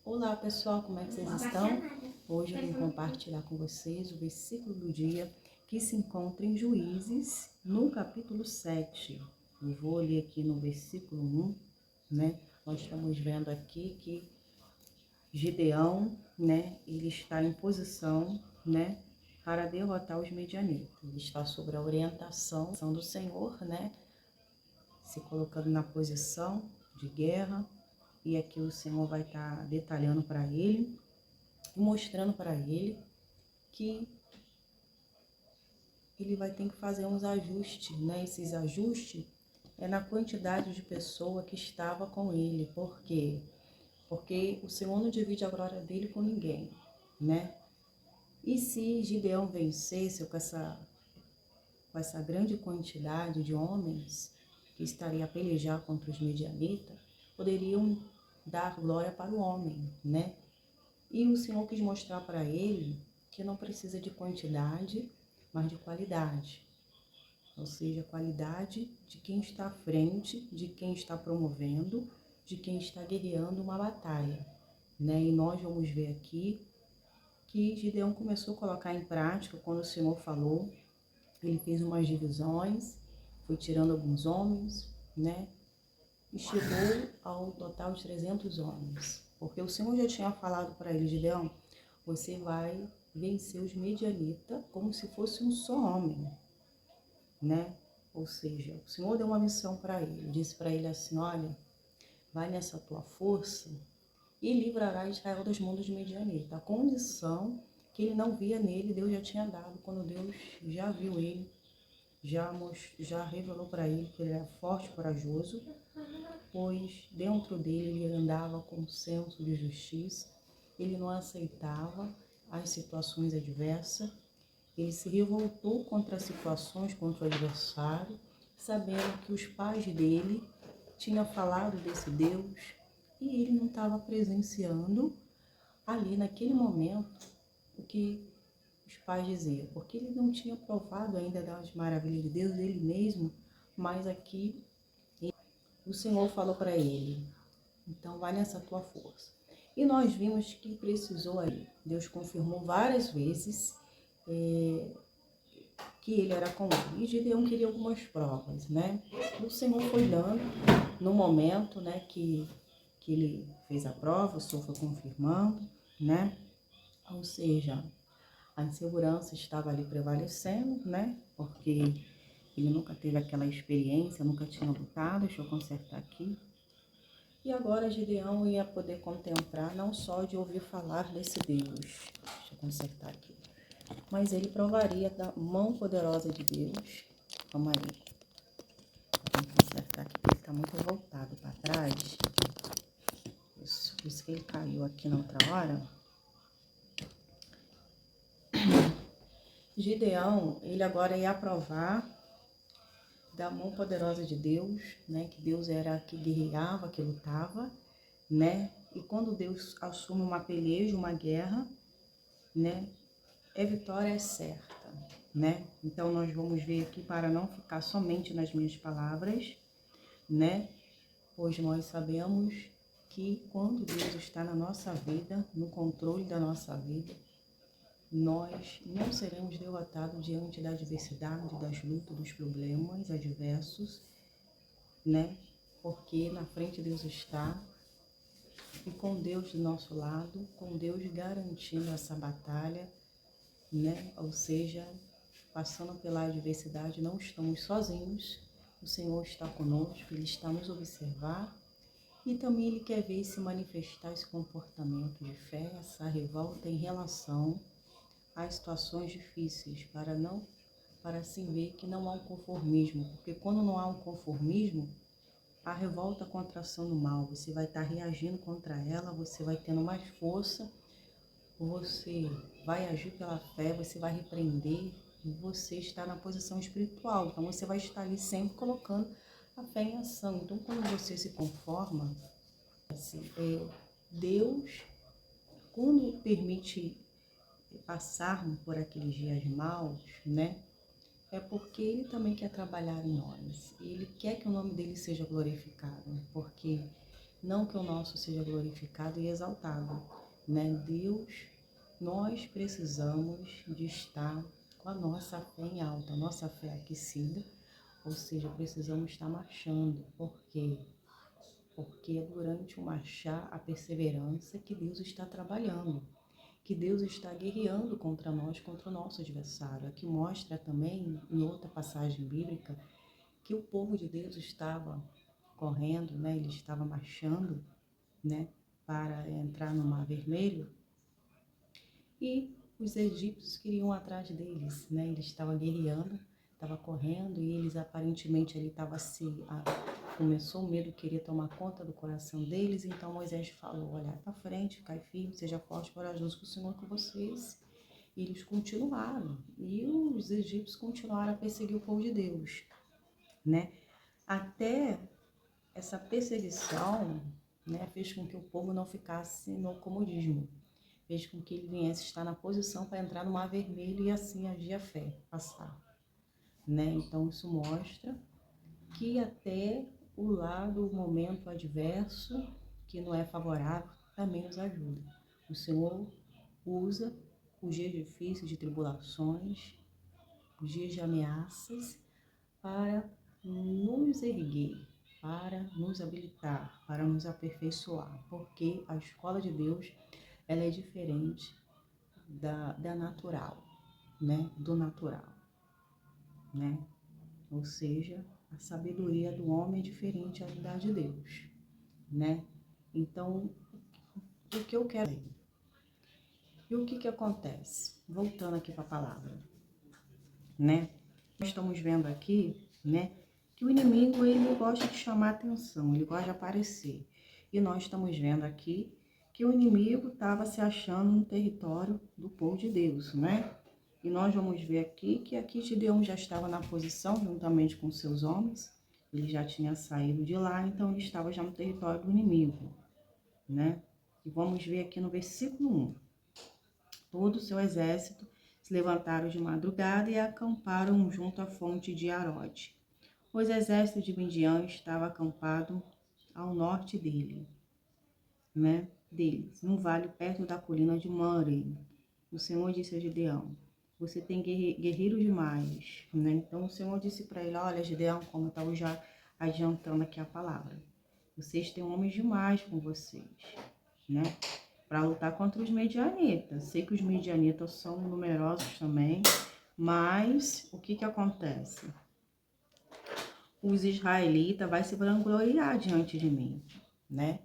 Olá pessoal, como é que vocês estão? Hoje eu vim compartilhar com vocês o versículo do dia que se encontra em Juízes, no capítulo 7. Eu vou ler aqui no versículo 1, né? Nós estamos vendo aqui que Gideão, né, ele está em posição, né, para derrotar os medianitas. Ele está sob a orientação do Senhor, né, se colocando na posição de guerra. E aqui o Senhor vai estar detalhando para ele, mostrando para ele que ele vai ter que fazer uns ajustes, né? Esses ajustes é na quantidade de pessoa que estava com ele. Por quê? Porque o Senhor não divide a glória dele com ninguém, né? E se Gideão vencesse com essa grande quantidade de homens que estaria a pelejar contra os medianitas, poderiam dar glória para o homem, né? E o Senhor quis mostrar para ele que não precisa de quantidade, mas de qualidade. Ou seja, qualidade de quem está à frente, de quem está promovendo, de quem está guerreando uma batalha, né? E nós vamos ver aqui que Gideão começou a colocar em prática quando o Senhor falou. Ele fez umas divisões, foi tirando alguns homens, né? E chegou ao total de 300 homens. Porque o Senhor já tinha falado para ele, Gideão, você vai vencer os medianitas como se fosse um só homem, né? Ou seja, o Senhor deu uma missão para ele, disse para ele assim, olha, vai nessa tua força e livrará Israel das mãos dos medianitas. A condição que ele não via nele, Deus já tinha dado, quando Deus já viu ele, já revelou para ele que ele era forte e corajoso, pois dentro dele ele andava com senso de justiça, ele não aceitava as situações adversas, ele se revoltou contra as situações, contra o adversário, sabendo que os pais dele tinham falado desse Deus e ele não estava presenciando ali naquele momento o que os pais diziam, porque ele não tinha provado ainda das maravilhas de Deus, ele mesmo, mas aqui o Senhor falou para ele, então vai nessa tua força. E nós vimos que precisou aí. Deus confirmou várias vezes que ele era com ele. E Gideão queria algumas provas, né? E o Senhor foi dando no momento, né, que ele fez a prova, o Senhor foi confirmando, né? Ou seja, a insegurança estava ali prevalecendo, né? Porque ele nunca teve aquela experiência, nunca tinha lutado. Deixa eu consertar aqui. E agora Gideão ia poder contemplar não só de ouvir falar desse Deus, deixa eu consertar aqui, mas ele provaria da mão poderosa de Deus. Vamos aí. Vamos consertar aqui, porque ele está muito voltado para trás. Isso, por isso que ele caiu aqui na outra hora. Gideão, ele agora ia provar da mão poderosa de Deus, né? Que Deus era que guerreava, que lutava, né? E quando Deus assume uma peleja, uma guerra, né? A vitória é certa, né? Então nós vamos ver aqui para não ficar somente nas minhas palavras, né? Pois nós sabemos que quando Deus está na nossa vida, no controle da nossa vida, nós não seremos derrotados diante da adversidade, das lutas, dos problemas adversos, né? Porque na frente Deus está e com Deus do nosso lado, com Deus garantindo essa batalha, né? Ou seja, passando pela adversidade, não estamos sozinhos, o Senhor está conosco, Ele está nos observar e também Ele quer ver se manifestar esse comportamento de fé, essa revolta em relação às situações difíceis, para assim ver que não há um conformismo, porque quando não há um conformismo, a revolta contra a ação do mal, você vai estar reagindo contra ela, você vai tendo mais força, você vai agir pela fé, você vai repreender, e você está na posição espiritual, então você vai estar ali sempre colocando a fé em ação. Então quando você se conforma, assim, Deus, quando permite passarmos por aqueles dias maus, né? É porque Ele também quer trabalhar em nós. Ele quer que o nome dele seja glorificado, porque Não que o nosso seja glorificado e exaltado, né? Nós precisamos de estar com a nossa fé em alta, a nossa fé aquecida, ou seja, precisamos estar marchando. Por quê? Porque é durante o marchar, a perseverança, que Deus está trabalhando, que Deus está guerreando contra nós, contra o nosso adversário. Aqui mostra também, em outra passagem bíblica, que o povo de Deus estava correndo, né? Ele estava marchando, né? Para entrar no Mar Vermelho, e os egípcios queriam atrás deles, né? Eles estavam guerreando, estavam correndo, e eles aparentemente ali estavam começou o medo, queria tomar conta do coração deles. Então Moisés falou: olha para frente, cai firme, seja forte, corajoso, que o Senhor é com vocês. E eles continuaram, e os egípcios continuaram a perseguir o povo de Deus, né? Até essa perseguição, né, fez com que o povo não ficasse no comodismo, fez com que ele viesse estar na posição para entrar no Mar Vermelho e assim agir a fé, passar, né? Então isso mostra que até o momento adverso, que não é favorável, também nos ajuda. O Senhor usa os dias difíceis de tribulações, os dias de ameaças, para nos erguer, para nos habilitar, para nos aperfeiçoar, porque a escola de Deus, ela é diferente da natural, né? Do natural, né? Ou seja, a sabedoria do homem é diferente da de Deus, né? Então, o que eu quero... E o que acontece? Voltando aqui para a palavra, né? Nós estamos vendo aqui, né, que o inimigo, ele gosta de chamar atenção, ele gosta de aparecer. E nós estamos vendo aqui que o inimigo estava se achando no território do povo de Deus, né? E nós vamos ver aqui que aqui Gideão já estava na posição, juntamente com seus homens. Ele já tinha saído de lá, então ele estava já no território do inimigo, né? E vamos ver aqui no versículo 1. Todo o seu exército se levantaram de madrugada e acamparam junto à fonte de Arode. Os exércitos de Midian estavam acampados ao norte deles, num vale perto da colina de Moreh. O Senhor disse a Gideão: você tem guerreiros demais, né? Então o Senhor disse para ele: olha, Gideão, como eu estava já adiantando aqui a palavra, vocês têm homens demais com vocês, né? Para lutar contra os medianitas. Sei que os medianitas são numerosos também, mas o que acontece? Os israelitas vão se vangloriar diante de mim, né?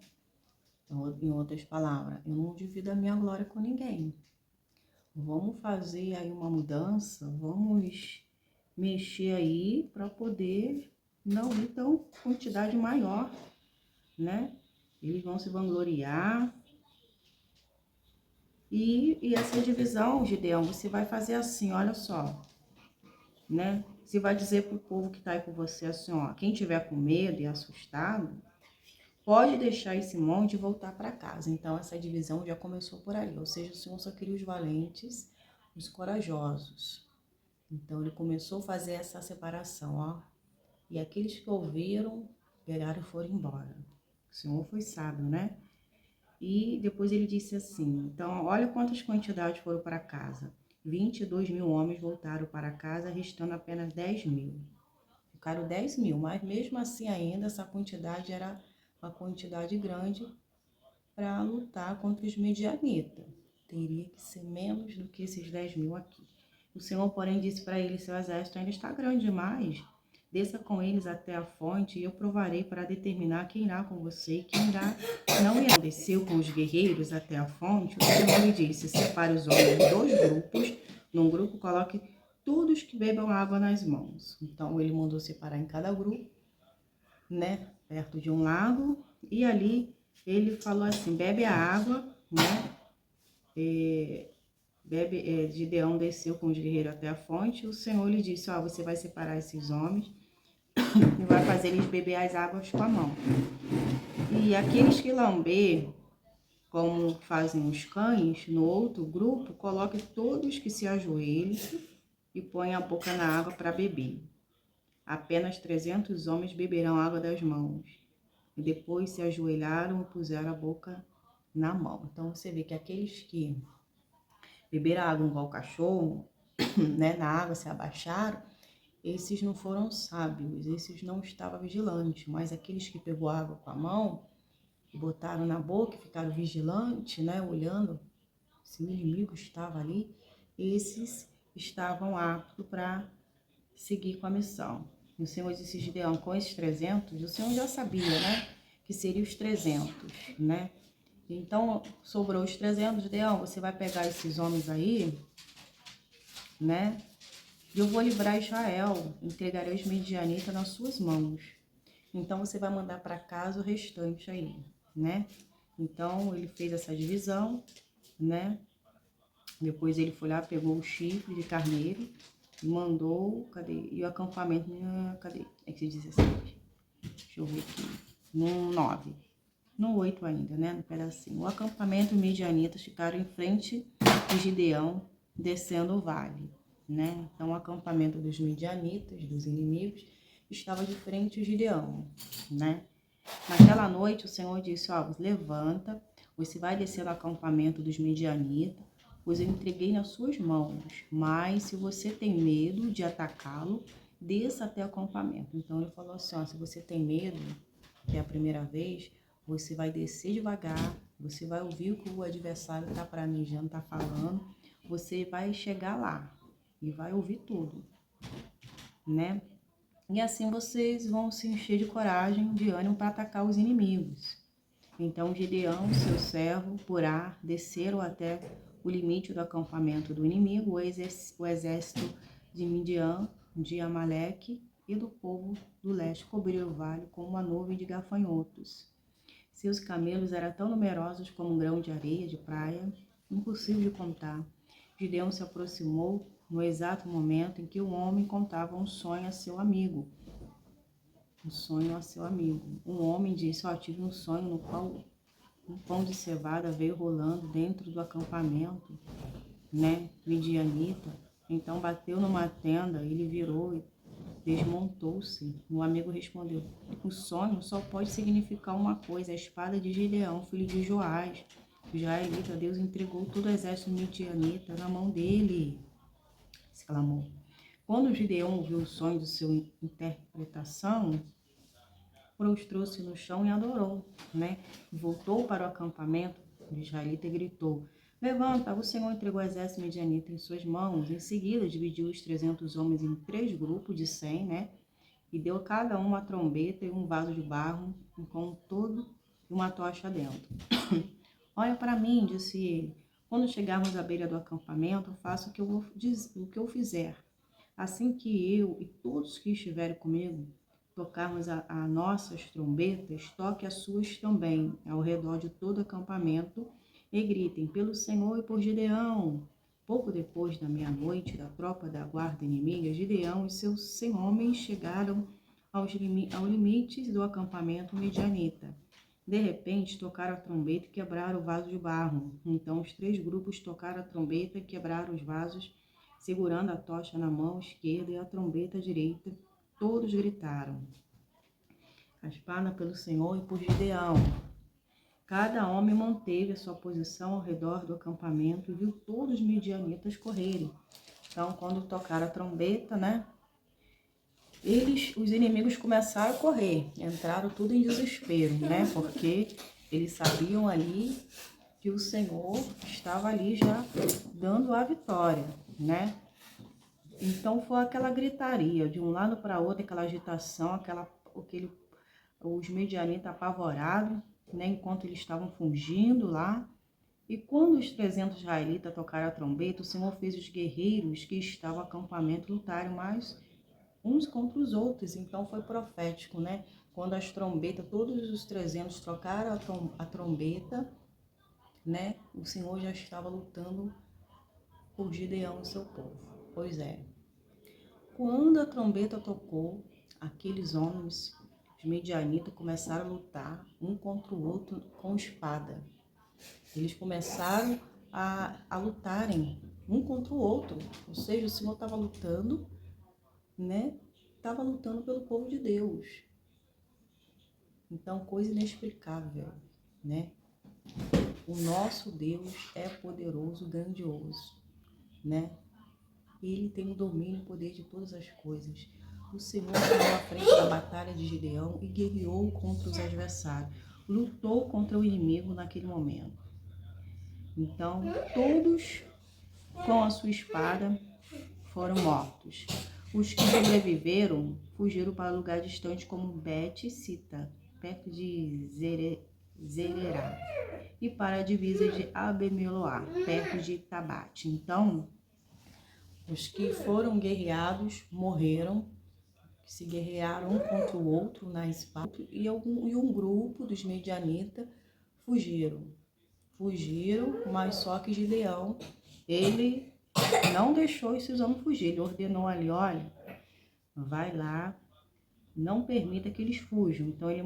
Em outras palavras, eu não divido a minha glória com ninguém. Vamos fazer aí uma mudança, vamos mexer aí para poder não ir tão quantidade maior, né? Eles vão se vangloriar. E essa divisão, Gideão, você vai fazer assim, olha só, né? Você vai dizer pro povo que tá aí com você assim, ó, quem tiver com medo e assustado, pode deixar esse monte e voltar para casa. Então, essa divisão já começou por aí. Ou seja, o Senhor só queria os valentes, os corajosos. Então, ele começou a fazer essa separação, ó. E aqueles que ouviram, pegaram e foram embora. O Senhor foi sábio, né? E depois ele disse assim, então, olha quantas quantidades foram para casa. 22.000 homens voltaram para casa, restando apenas 10.000. Ficaram 10.000, mas mesmo assim ainda essa quantidade era uma quantidade grande para lutar contra os medianitas. Teria que ser menos do que esses 10.000 aqui. O Senhor, porém, disse para ele: seu exército ainda está grande demais. Desça com eles até a fonte e eu provarei para determinar quem irá com você e quem irá não irá. Desceu com os guerreiros até a fonte. O Senhor lhe disse: separe os homens em 2 grupos. Num grupo coloque todos que bebam água nas mãos. Então ele mandou separar em cada grupo, né, perto de um lago, e ali ele falou assim: bebe a água, né? Gideão desceu com os guerreiros até a fonte. O Senhor lhe disse: ó, você vai separar esses homens e vai fazer eles beber as águas com a mão. E aqueles que lamber, como fazem os cães, no outro grupo, coloque todos que se ajoelhem e põem a boca na água para beber. Apenas 300 homens beberão água das mãos. e depois se ajoelharam e puseram a boca na mão. Então você vê que aqueles que beberam água igual o cachorro, né, na água se abaixaram, esses não foram sábios, esses não estavam vigilantes, mas aqueles que pegou água com a mão e botaram na boca e ficaram vigilantes, né, olhando se o inimigo estava ali, esses estavam aptos para seguir com a missão. E o Senhor disse, Gideão, com esses 300, o Senhor já sabia, né, que seriam os 300, né? Então, sobrou os 300, Gideão, você vai pegar esses homens aí, né? E eu vou livrar Israel, entregarei os medianitas nas suas mãos. Então, você vai mandar para casa o restante aí, né? Então, ele fez essa divisão, né? Depois ele foi lá, pegou o chifre de carneiro e mandou, cadê? E o acampamento, cadê? É que se 17. Deixa eu ver aqui. No 9. No 8 ainda, né? No pedacinho. O acampamento e os midianitas ficaram em frente de Gideão, descendo o vale, né? Então, o acampamento dos midianitas, dos inimigos, estava de frente de Gideão, né? Naquela noite, o Senhor disse, ó, levanta, você vai descer no acampamento dos midianitas, pois eu entreguei nas suas mãos, mas se você tem medo de atacá-lo, desça até o acampamento. Então, ele falou assim, ó, se você tem medo, que é a primeira vez, você vai descer devagar, você vai ouvir o que o adversário está planejando, está falando, você vai chegar lá e vai ouvir tudo, né? E assim vocês vão se encher de coragem, de ânimo para atacar os inimigos. Então Gideão, seu servo, por ar, desceram até o limite do acampamento do inimigo, o exército de Midian, de Amaleque e do povo do leste cobriu o vale com uma nuvem de gafanhotos. Seus camelos eram tão numerosos como um grão de areia de praia, impossível de contar. Gideão se aproximou no exato momento em que o homem contava um sonho a seu amigo. Um sonho a seu amigo. Um homem disse, ó, tive um sonho no qual um pão de cevada veio rolando dentro do acampamento, né, midianita. Então bateu numa tenda, ele virou e desmontou-se. O amigo respondeu, o sonho só pode significar uma coisa, a espada de Gideão, filho de Joás. O israelita, Deus entregou todo o exército midianita na mão dele, exclamou. Quando Gideão ouviu o sonho de sua interpretação, prostrou-se no chão e adorou, né? Voltou para o acampamento de israelita e gritou, levanta, o Senhor entregou o exército midianita em suas mãos. Em seguida, dividiu os 300 homens em 3 grupos de 100, né? E deu a cada um uma trombeta e um vaso de barro, com todo e uma tocha dentro. Olha para mim, disse ele, quando chegarmos à beira do acampamento, faça o que eu fizer. Assim que eu e todos que estiverem comigo tocarmos a nossas trombetas, toque as suas também, ao redor de todo o acampamento, e gritem, pelo Senhor e por Gideão. Pouco depois da meia-noite, da tropa da guarda inimiga, Gideão e seus 100 homens chegaram aos limites do acampamento midianita. De repente, tocaram a trombeta e quebraram o vaso de barro. Então, os 3 grupos tocaram a trombeta e quebraram os vasos, segurando a tocha na mão esquerda e a trombeta direita. Todos gritaram, a espada pelo Senhor e por Gideão. Cada homem manteve a sua posição ao redor do acampamento e viu todos os midianitas correrem. Então, quando tocaram a trombeta, né? Os inimigos começaram a correr, entraram tudo em desespero, né? Porque eles sabiam ali que o Senhor estava ali já dando a vitória, né? Então foi aquela gritaria, de um lado para outro, aquela agitação, os medianitas apavorados, né, enquanto eles estavam fugindo lá. E quando os 300 israelitas tocaram a trombeta, o Senhor fez os guerreiros que estavam no acampamento lutarem mais uns contra os outros. Então foi profético, né? Quando as trombetas, todos os 300 trocaram a trombeta, né, o Senhor já estava lutando por Gideão e seu povo. Pois é. Quando a trombeta tocou, aqueles homens, os midianitas, começaram a lutar um contra o outro com espada. Eles começaram a lutarem um contra o outro. Ou seja, o Senhor estava lutando, né? Estava lutando pelo povo de Deus. Então, coisa inexplicável, né? O nosso Deus é poderoso, grandioso, né? Ele tem o domínio e o poder de todas as coisas. O Senhor estava à frente da batalha de Gideão e guerreou contra os adversários. Lutou contra o inimigo naquele momento. Então, todos com a sua espada foram mortos. Os que sobreviveram fugiram para lugar distante como Bet-Sita, perto de Zererá, e para a divisa de Abemeloá, perto de Tabate. Então, os que foram guerreados morreram, se guerrearam um contra o outro na espada, e um grupo dos medianitas fugiram. Fugiram, mas só que Gideão, ele não deixou esses homens fugir. Ele ordenou ali, olha, vai lá, não permita que eles fujam. Então ele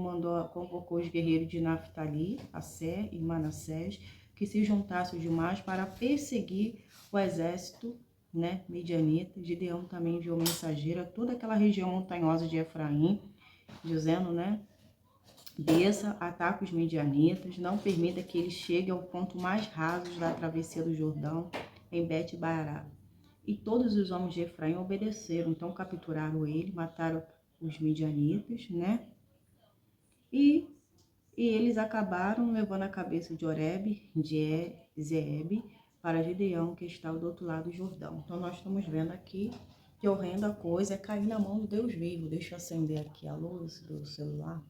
convocou os guerreiros de Naftali, Asser e Manassés, que se juntassem demais para perseguir o exército, né, midianita. Gideão também enviou mensageiro a toda aquela região montanhosa de Efraim, dizendo, né, desça, ataque os midianitas, não permita que eles cheguem ao ponto mais raso da travessia do Jordão, em Bet-Bará. E todos os homens de Efraim obedeceram, então capturaram ele, mataram os midianitas, né? E eles acabaram levando a cabeça de Oreb, de Zeeb, para Gideão, que estava do outro lado do Jordão. Então nós estamos vendo aqui que horrenda coisa é cair na mão do Deus vivo. Deixa eu acender aqui a luz do celular.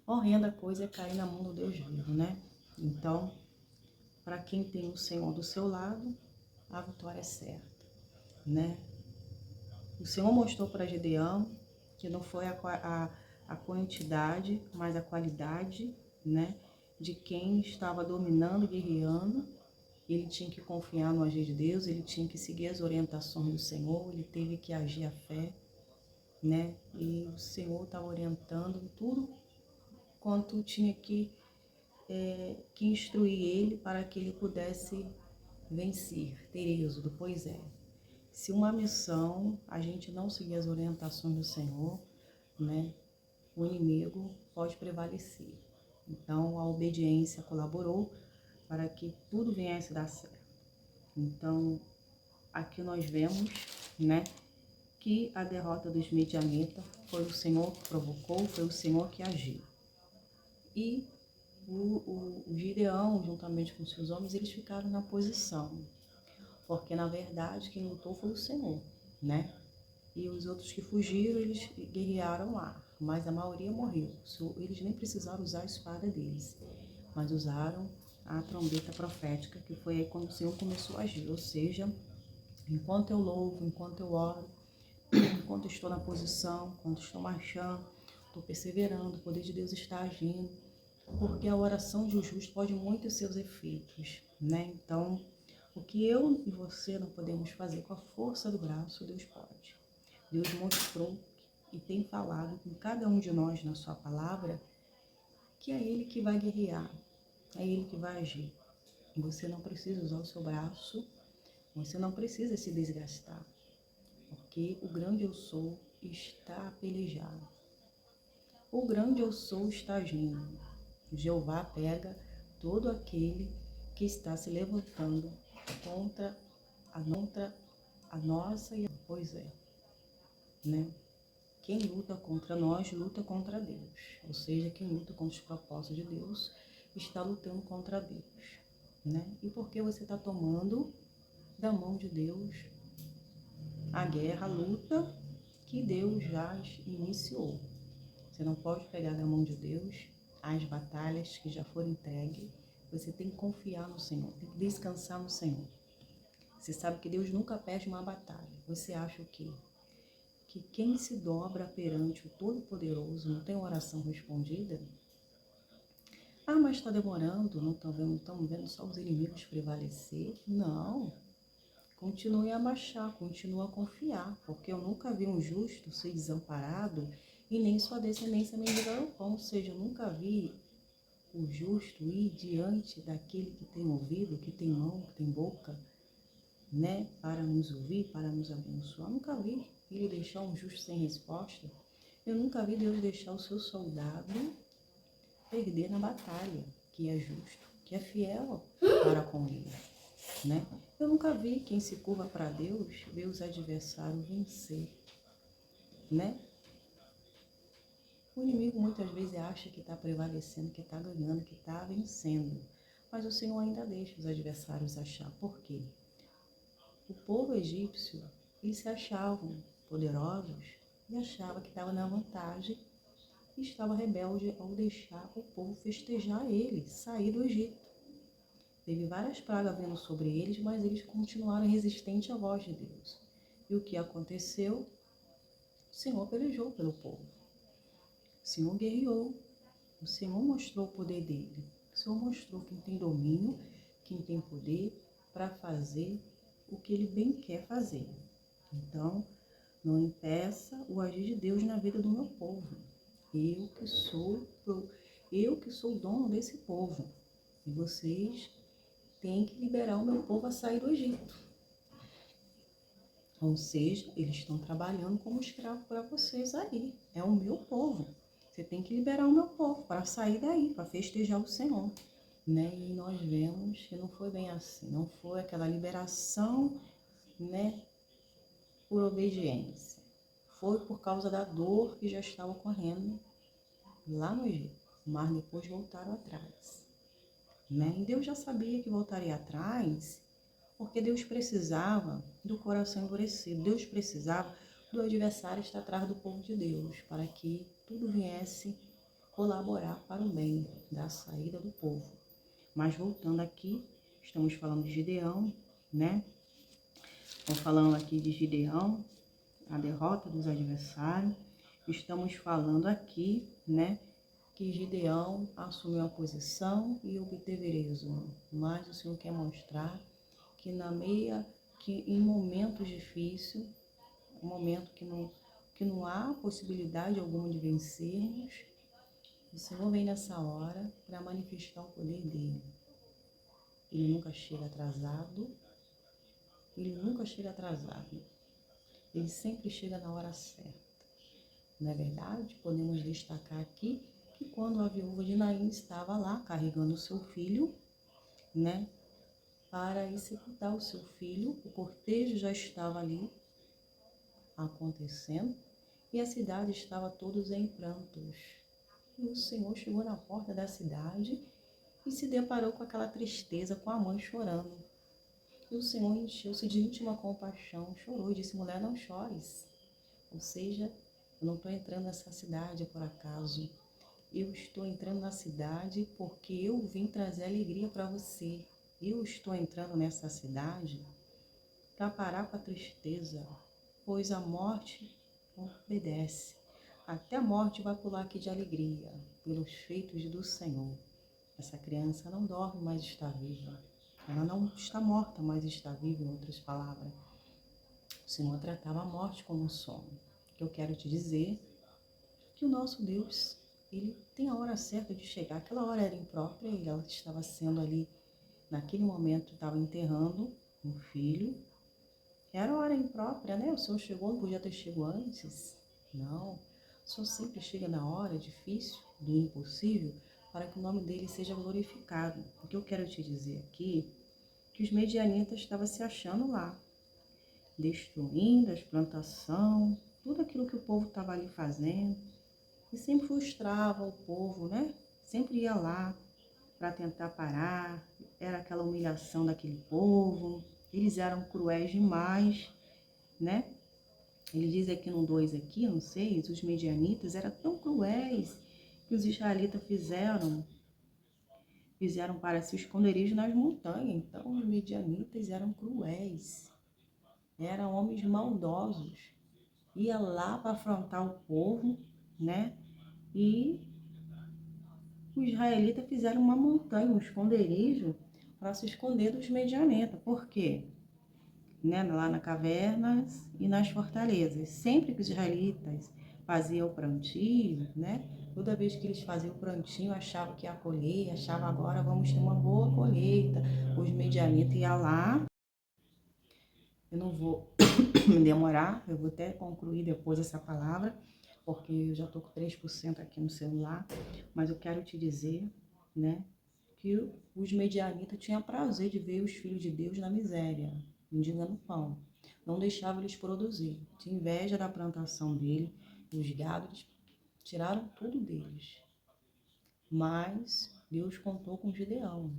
Horrenda coisa é cair na mão do Deus vivo, né? Então, para quem tem o Senhor do seu lado, a vitória é certa, né? O Senhor mostrou para Gideão que não foi a quantidade, mas a qualidade, né? De quem estava dominando, guerreando. Ele tinha que confiar no agir de Deus, ele tinha que seguir as orientações do Senhor, ele teve que agir a fé, né? E o Senhor estava orientando tudo quanto tinha que instruir ele para que ele pudesse vencer, ter êxodo. Pois é, se uma missão a gente não seguir as orientações do Senhor, né, o inimigo pode prevalecer. Então a obediência colaborou para que tudo viesse dar certo. Então aqui nós vemos, né, que a derrota dos midianitas foi o Senhor que provocou, foi o Senhor que agiu. E o Gideão, juntamente com seus homens, eles ficaram na posição, porque na verdade quem lutou foi o Senhor, né? E os outros que fugiram, eles guerrearam lá, mas a maioria morreu. Eles nem precisaram usar a espada deles, mas usaram a trombeta profética, que foi aí quando o Senhor começou a agir. Ou seja, enquanto eu louvo, enquanto eu oro, enquanto eu estou na posição, enquanto estou marchando, estou perseverando, o poder de Deus está agindo, porque a oração de um justo pode muito seus efeitos, né? Então, o que eu e você não podemos fazer com a força do braço, Deus pode. Deus mostrou e tem falado com cada um de nós na sua palavra que é Ele que vai guerrear, é Ele que vai agir. Você não precisa usar o seu braço, você não precisa se desgastar, porque o grande eu sou está a pelejar. O grande eu sou está agindo. Jeová pega todo aquele que está se levantando contra a nossa e a... Pois é, né? Quem luta contra nós, luta contra Deus. Ou seja, quem luta contra os propósitos de Deus, está lutando contra Deus, né? E porque você está tomando da mão de Deus a guerra, a luta que Deus já iniciou. Você não pode pegar da mão de Deus as batalhas que já foram entregues. Você tem que confiar no Senhor, tem que descansar no Senhor. Você sabe que Deus nunca perde uma batalha. Você acha o quê? Que quem se dobra perante o Todo-Poderoso não tem oração respondida? Ah, mas está demorando, não estão vendo só os inimigos prevalecer? Não. Continue a marchar, continue a confiar, porque eu nunca vi um justo ser desamparado e nem sua descendência mendigar o pão. Ou seja, eu nunca vi o justo ir diante daquele que tem ouvido, que tem mão, que tem boca, né, para nos ouvir, para nos abençoar. Nunca vi. Ele deixar um justo sem resposta. Eu nunca vi Deus deixar o seu soldado perder na batalha, que é justo, que é fiel para com ele, né? Eu nunca vi quem se curva para Deus ver os adversários vencer, né? O inimigo muitas vezes acha que está prevalecendo, que está ganhando, que está vencendo, mas o Senhor ainda deixa os adversários achar. Por quê? O povo egípcio, eles se achavam poderosos e achava que estava na vantagem e estava rebelde ao deixar o povo festejar ele, sair do Egito. Teve várias pragas vindo sobre eles, mas eles continuaram resistentes à voz de Deus. E o que aconteceu? O Senhor pelejou pelo povo. O Senhor guerreou. O Senhor mostrou o poder dele. O Senhor mostrou quem tem domínio, quem tem poder para fazer o que ele bem quer fazer. Então, não impeça o agir de Deus na vida do meu povo. Eu que sou o dono desse povo. E vocês têm que liberar o meu povo a sair do Egito. Ou seja, eles estão trabalhando como escravo para vocês aí. É o meu povo. Você tem que liberar o meu povo para sair daí, para festejar o Senhor. Né? E nós vemos que não foi bem assim. Não foi aquela liberação, né, por obediência. Foi por causa da dor que já estava ocorrendo lá no Egito. Mas depois voltaram atrás. Né? E Deus já sabia que voltaria atrás, porque Deus precisava do coração endurecido. Deus precisava do adversário estar atrás do povo de Deus, para que tudo viesse colaborar para o bem da saída do povo. Mas voltando aqui, estamos falando de Gideão, né? Estamos falando aqui de Gideão, a derrota dos adversários. Estamos falando aqui, né, que Gideão assumiu a posição e obteve êxito. Mas o Senhor quer mostrar que que em momentos difíceis, um momento que não há possibilidade alguma de vencermos, o Senhor vem nessa hora para manifestar o poder dele. Ele nunca chega atrasado. Ele nunca chega atrasado. Ele sempre chega na hora certa. Não é verdade? Podemos destacar aqui que quando a viúva de Naim estava lá carregando o seu filho, né, para ir sepultar o seu filho, o cortejo já estava ali acontecendo e a cidade estava todos em prantos. E o Senhor chegou na porta da cidade e se deparou com aquela tristeza, com a mãe chorando. E o Senhor encheu-se de íntima compaixão, chorou e disse: mulher, não chores. Ou seja, eu não estou entrando nessa cidade por acaso. Eu estou entrando na cidade porque eu vim trazer alegria para você. Eu estou entrando nessa cidade para parar com a tristeza, pois a morte obedece. Até a morte vai pular aqui de alegria, pelos feitos do Senhor. Essa criança não dorme, mas está viva. Ela não está morta, mas está viva, em outras palavras. O Senhor tratava a morte como um sono. Eu quero te dizer que o nosso Deus, ele tem a hora certa de chegar. Aquela hora era imprópria, ela estava sendo ali, naquele momento, estava enterrando um filho. Era a hora imprópria, né? O Senhor chegou, não podia ter chegado antes. Não. O Senhor sempre chega na hora difícil, do impossível, para que o nome dele seja glorificado. O que eu quero te dizer aqui, que os medianitas estavam se achando lá, destruindo as plantações, tudo aquilo que o povo estava ali fazendo. E sempre frustrava o povo, né? Sempre ia lá para tentar parar. Era aquela humilhação daquele povo. Eles eram cruéis demais, né? Ele diz aqui no 2 aqui, no 6, os medianitas eram tão cruéis que os israelitas fizeram para se esconderijo nas montanhas. Então os medianitas eram cruéis. Eram homens maldosos. Ia lá para afrontar o povo, né? E os israelitas fizeram uma montanha, um esconderijo, para se esconder dos medianitas. Por quê? Né? Lá nas cavernas e nas fortalezas. Sempre que os israelitas faziam o plantio, né? Toda vez que eles faziam o plantio, achavam que ia colher, achavam agora vamos ter uma boa colheita. Os medianitas iam lá Eu não vou me demorar, eu vou até concluir depois essa palavra, porque eu já estou com 3% aqui no celular, mas eu quero te dizer, né, que os medianitas tinham prazer de ver os filhos de Deus na miséria, mendigando pão. Não deixava eles produzir. Tinha inveja da plantação dele, os gados, tiraram tudo deles. Mas Deus contou com Gideão.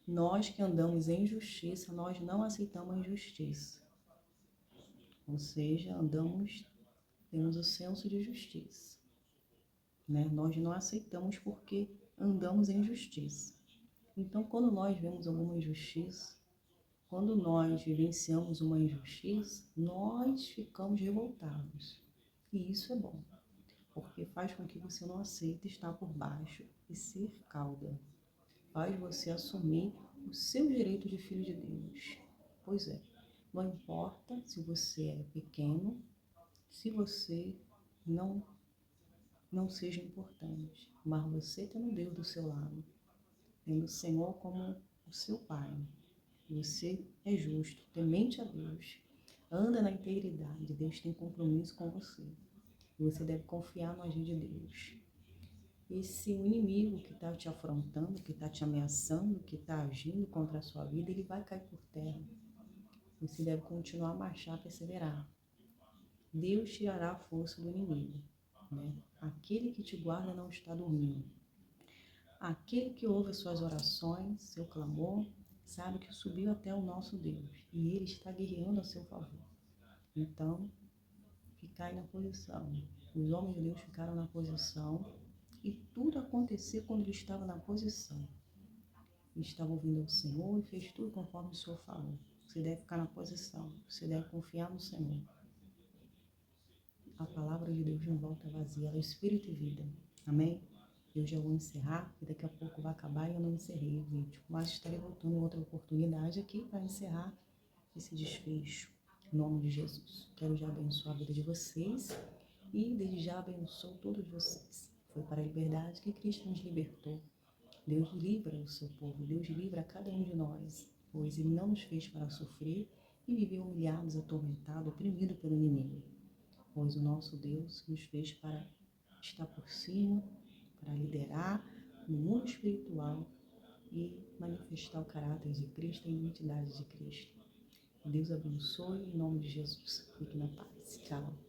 Nós que andamos em justiça, nós não aceitamos a injustiça. Ou seja, temos o senso de justiça. Né? Nós não aceitamos porque andamos em justiça. Então, quando nós vemos alguma injustiça, quando nós vivenciamos uma injustiça, nós ficamos revoltados. E isso é bom, porque faz com que você não aceite estar por baixo e ser cauda. Faz você assumir o seu direito de filho de Deus. Pois é, não importa se você é pequeno, se você não seja importante, mas você tendo Deus do seu lado, tendo o Senhor como o seu Pai, você é justo, temente a Deus, anda na integridade, Deus tem compromisso com você. E você deve confiar no agir de Deus. E se o inimigo que está te afrontando, que está te ameaçando, que está agindo contra a sua vida, ele vai cair por terra. Você deve continuar a marchar, perseverar. Deus tirará a força do inimigo. Né? Aquele que te guarda não está dormindo. Aquele que ouve as suas orações, seu clamor, sabe que subiu até o nosso Deus. E ele está guerreando a seu favor. Então, ficai na posição. Os homens de Deus ficaram na posição e tudo aconteceu quando ele estava na posição. Ele estava ouvindo o Senhor e fez tudo conforme o Senhor falou. Você deve ficar na posição, você deve confiar no Senhor. A palavra de Deus não volta vazia, ela é espírito e vida. Amém? Eu já vou encerrar, porque daqui a pouco vai acabar e eu não encerrei o vídeo. Mas estarei voltando em outra oportunidade aqui para encerrar esse desfecho. Em nome de Jesus. Quero já abençoar a vida de vocês e desde já abençoo todos vocês. Foi para a liberdade que Cristo nos libertou. Deus livra o seu povo, Deus livra cada um de nós, pois Ele não nos fez para sofrer e viver humilhados, atormentados, oprimidos pelo inimigo. Pois o nosso Deus nos fez para estar por cima, para liderar no mundo espiritual e manifestar o caráter de Cristo e a identidade de Cristo. Deus abençoe em nome de Jesus. Fique na paz. Tchau.